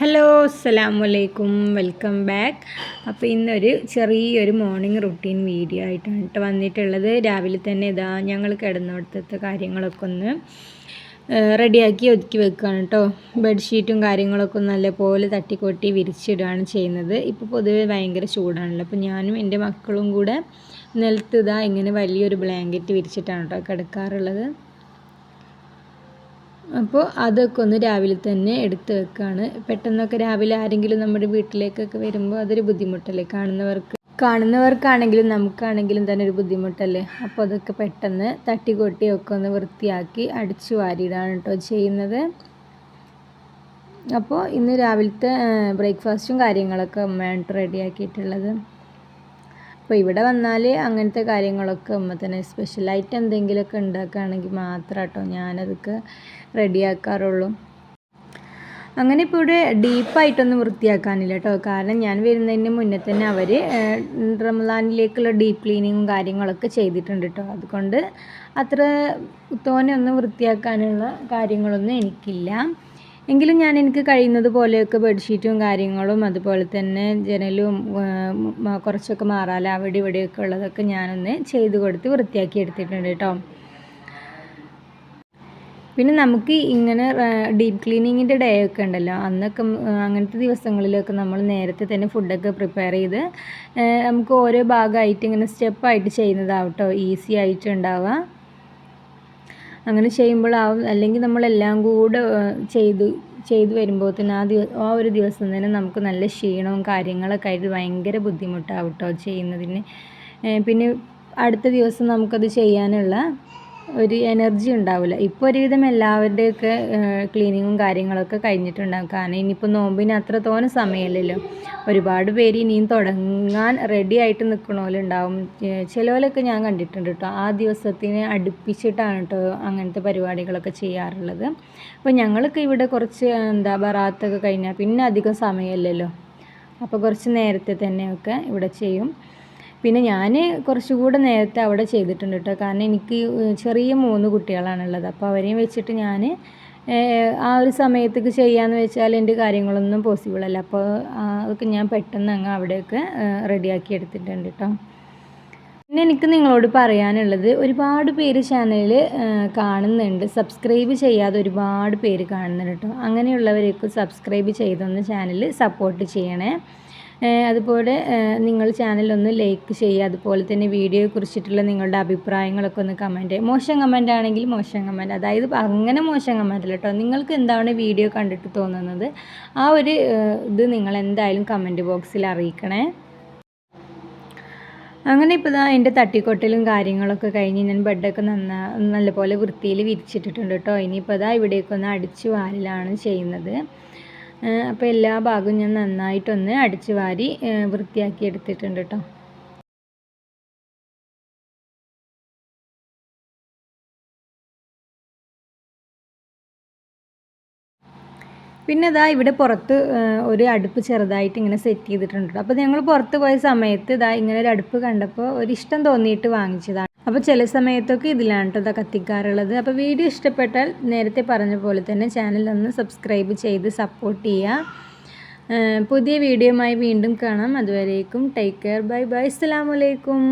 Hello അസ്സലാമലൈക്കും, welcome back. അപ്പോൾ ഇന്നൊരു ചെറിയൊരു മോർണിംഗ് റുട്ടീൻ വീഡിയോ ആയിട്ടാണ് വന്നിട്ടുള്ളത്. രാവിലെ തന്നെ ഞങ്ങൾ കിടന്നിടത്തെ കാര്യങ്ങളൊക്കെ ഒന്ന് റെഡിയാക്കി ഒതുക്കി വെക്കുകയാണ് കേട്ടോ. ബെഡ്ഷീറ്റും കാര്യങ്ങളൊക്കെ ഒന്ന് നല്ലപോലെ തട്ടിക്കൊട്ടി വിരിച്ചിടുകയാണ് ചെയ്യുന്നത്. ഇപ്പോൾ പൊതുവെ ഭയങ്കര ചൂടാണല്ലോ, അപ്പോൾ ഞാനും എൻ്റെ മക്കളും കൂടെ നിലത്ത് ഇങ്ങനെ വലിയൊരു ബ്ലാങ്കറ്റ് വിരിച്ചിട്ടാണ് കേട്ടോ കിടക്കാറുള്ളത്. അപ്പോൾ അതൊക്കെ ഒന്ന് രാവിലെ തന്നെ എടുത്ത് വെക്കുകയാണ്. പെട്ടെന്നൊക്കെ രാവിലെ ആരെങ്കിലും നമ്മുടെ വീട്ടിലേക്കൊക്കെ വരുമ്പോൾ അതൊരു ബുദ്ധിമുട്ടല്ലേ, കാണുന്നവർക്കാണെങ്കിലും നമുക്കാണെങ്കിലും തന്നെ ഒരു ബുദ്ധിമുട്ടല്ലേ. അപ്പോൾ അതൊക്കെ പെട്ടെന്ന് തട്ടിക്കൊട്ടിയൊക്കെ ഒന്ന് വൃത്തിയാക്കി അടിച്ചു വാരിയിടാണ് കേട്ടോ ചെയ്യുന്നത്. അപ്പോൾ ഇന്ന് രാവിലത്തെ ബ്രേക്ക്ഫാസ്റ്റും കാര്യങ്ങളൊക്കെ ഉമ്മയാണ് റെഡിയാക്കിയിട്ടുള്ളത്. അപ്പോൾ ഇവിടെ വന്നാൽ അങ്ങനത്തെ കാര്യങ്ങളൊക്കെ ഉമ്മ തന്നെ സ്പെഷ്യലായിട്ട് എന്തെങ്കിലുമൊക്കെ ഉണ്ടാക്കുകയാണെങ്കിൽ മാത്രം കേട്ടോ ഞാനതൊക്കെ റെഡിയാക്കാറുള്ളൂ. അങ്ങനെ ഇപ്പോൾ ഇവിടെ ഡീപ്പായിട്ടൊന്നും വൃത്തിയാക്കാനില്ല കേട്ടോ. കാരണം ഞാൻ വരുന്നതിന് മുന്നേ തന്നെ അവർ റമദാനിലേക്കുള്ള ഡീപ്പ് ക്ലീനിങ്ങും കാര്യങ്ങളൊക്കെ ചെയ്തിട്ടുണ്ട് കേട്ടോ. അതുകൊണ്ട് അത്ര തോനെയൊന്നും വൃത്തിയാക്കാനുള്ള കാര്യങ്ങളൊന്നും എനിക്കില്ല. എങ്കിലും എനിക്ക് കഴിയുന്നത് പോലെയൊക്കെ ബെഡ്ഷീറ്റും കാര്യങ്ങളും അതുപോലെ തന്നെ ജനലും കുറച്ചൊക്കെ മാറാല അവിടെ ഇവിടെയൊക്കെ ഉള്ളതൊക്കെ ഞാനൊന്ന് ചെയ്ത് കൊടുത്ത് വൃത്തിയാക്കി എടുത്തിട്ടുണ്ട് കേട്ടോ. പിന്നെ നമുക്ക് ഇങ്ങനെ ഡീപ്പ് ക്ലീനിങ്ങിൻ്റെ ഡേ ഒക്കെ ഉണ്ടല്ലോ, അന്നൊക്കെ അങ്ങനത്തെ ദിവസങ്ങളിലൊക്കെ നമ്മൾ നേരത്തെ തന്നെ ഫുഡൊക്കെ പ്രിപ്പയർ ചെയ്ത് നമുക്ക് ഓരോ ഭാഗമായിട്ട് ഇങ്ങനെ സ്റ്റെപ്പായിട്ട് ചെയ്യുന്നതാവട്ടോ ഈസി ആയിട്ടുണ്ടാവുക. അങ്ങനെ ചെയ്യുമ്പോഴാവും, അല്ലെങ്കിൽ നമ്മളെല്ലാം കൂടെ ചെയ്ത് വരുമ്പോഴത്തേന് ആ ഒരു ദിവസം തന്നെ നമുക്ക് നല്ല ക്ഷീണവും കാര്യങ്ങളൊക്കെ ആയിട്ട് ഭയങ്കര ബുദ്ധിമുട്ടാവും കേട്ടോ ചെയ്യുന്നതിന്. പിന്നെ അടുത്ത ദിവസം നമുക്കത് ചെയ്യാനുള്ള ഒരു എനർജി ഉണ്ടാവില്ല. ഇപ്പോൾ ഒരുവിധം എല്ലാവരുടെയൊക്കെ ക്ലീനിങ്ങും കാര്യങ്ങളൊക്കെ കഴിഞ്ഞിട്ടുണ്ടാകും. കാരണം ഇനിയിപ്പോൾ നോമ്പിന് അത്ര തോനെ സമയമല്ലല്ലോ. ഒരുപാട് പേര് ഇനിയും തുടങ്ങാൻ റെഡി ആയിട്ട് നിൽക്കണോലുണ്ടാവും. ചിലവരൊക്കെ ഞാൻ കണ്ടിട്ടുണ്ട് കേട്ടോ, ആ ദിവസത്തിന് അടുപ്പിച്ചിട്ടാണ് കേട്ടോ അങ്ങനത്തെ പരിപാടികളൊക്കെ ചെയ്യാറുള്ളത്. അപ്പോൾ ഞങ്ങളൊക്കെ ഇവിടെ കുറച്ച് ബറാത്തൊക്കെ കഴിഞ്ഞാൽ പിന്നെ അധികം സമയമല്ലല്ലോ, അപ്പോൾ കുറച്ച് നേരത്തെ തന്നെയൊക്കെ ഇവിടെ ചെയ്യും. പിന്നെ ഞാൻ കുറച്ചുകൂടെ നേരത്തെ അവിടെ ചെയ്തിട്ടുണ്ട് കേട്ടോ. കാരണം എനിക്ക് ചെറിയ 3 കുട്ടികളാണുള്ളത്. അപ്പോൾ അവരെയും വെച്ചിട്ട് ഞാൻ ആ ഒരു സമയത്തേക്ക് ചെയ്യാമെന്ന് വെച്ചാൽ എൻ്റെ കാര്യങ്ങളൊന്നും പോസിബിൾ അല്ല. അപ്പോൾ അതൊക്കെ ഞാൻ പെട്ടെന്ന് അങ്ങ് അവിടെയൊക്കെ റെഡിയാക്കി എടുത്തിട്ടുണ്ട് കേട്ടോ. പിന്നെ എനിക്ക് നിങ്ങളോട് പറയാനുള്ളത്, ഒരുപാട് പേര് ചാനൽ കാണുന്നുണ്ട്, സബ്സ്ക്രൈബ് ചെയ്യാതെ ഒരുപാട് പേര് കാണുന്നുണ്ട് കേട്ടോ. അങ്ങനെയുള്ളവരൊക്കെ സബ്സ്ക്രൈബ് ചെയ്തൊന്ന് ചാനൽ സപ്പോർട്ട് ചെയ്യണേ. അതുപോലെ നിങ്ങൾ ചാനലൊന്ന് ലൈക്ക് ചെയ്യുക. അതുപോലെ തന്നെ വീഡിയോയെക്കുറിച്ചിട്ടുള്ള നിങ്ങളുടെ അഭിപ്രായങ്ങളൊക്കെ ഒന്ന് കമൻറ്റ് ചെയ്യുക. മോശം കമൻ്റ് ആണെങ്കിൽ മോശം കമൻറ്റ്, അതായത് അങ്ങനെ മോശം കമൻ്റ് അല്ല കേട്ടോ, നിങ്ങൾക്ക് എന്താണ് വീഡിയോ കണ്ടിട്ട് തോന്നുന്നത് ആ ഒരു ഇത് നിങ്ങൾ എന്തായാലും കമൻറ്റ് ബോക്സിൽ അറിയിക്കണേ. അങ്ങനെ ഇപ്പോൾ എൻ്റെ തട്ടിക്കൊട്ടലും കാര്യങ്ങളൊക്കെ കഴിഞ്ഞ് ഞാൻ ബെഡൊക്കെ നല്ലപോലെ വൃത്തിയിൽ വിരിച്ചിട്ടിട്ടുണ്ട് കേട്ടോ. ഇനിയിപ്പോൾ ഇവിടേക്കൊന്ന് അടിച്ചു വാരലാണ് ചെയ്യുന്നത്. അപ്പോൾ എല്ലാ ഭാഗവും ഞാൻ നന്നായിട്ടൊന്ന് അടിച്ചു വാരി വൃത്തിയാക്കി എടുത്തിട്ടുണ്ട് കേട്ടോ. പിന്നെ ഇവിടെ പുറത്ത് ഒരു അടുപ്പ് ചെറുതായിട്ട് ഇങ്ങനെ സെറ്റ് ചെയ്തിട്ടുണ്ട്. അപ്പോൾ ഞങ്ങൾ പുറത്ത് പോയ സമയത്ത് ഇങ്ങനെ ഒരു അടുപ്പ് കണ്ടപ്പോൾ ഒരു ഇഷ്ടം തോന്നിയിട്ട് വാങ്ങിച്ചതാണ്. അപ്പോൾ ചില സമയത്തൊക്കെ ഇതിലാണ് കേട്ടോ കത്തിക്കാറുള്ളത്. അപ്പോൾ വീഡിയോ ഇഷ്ടപ്പെട്ടാൽ നേരത്തെ പറഞ്ഞ പോലെ തന്നെ ചാനലൊന്ന് സബ്സ്ക്രൈബ് ചെയ്ത് സപ്പോർട്ട് ചെയ്യുക. പുതിയ വീഡിയോയുമായി വീണ്ടും കാണാം. അതുവരേക്കും ടേക്ക് കെയർ, ബൈ ബൈ, അസ്സലാമു അലൈക്കും.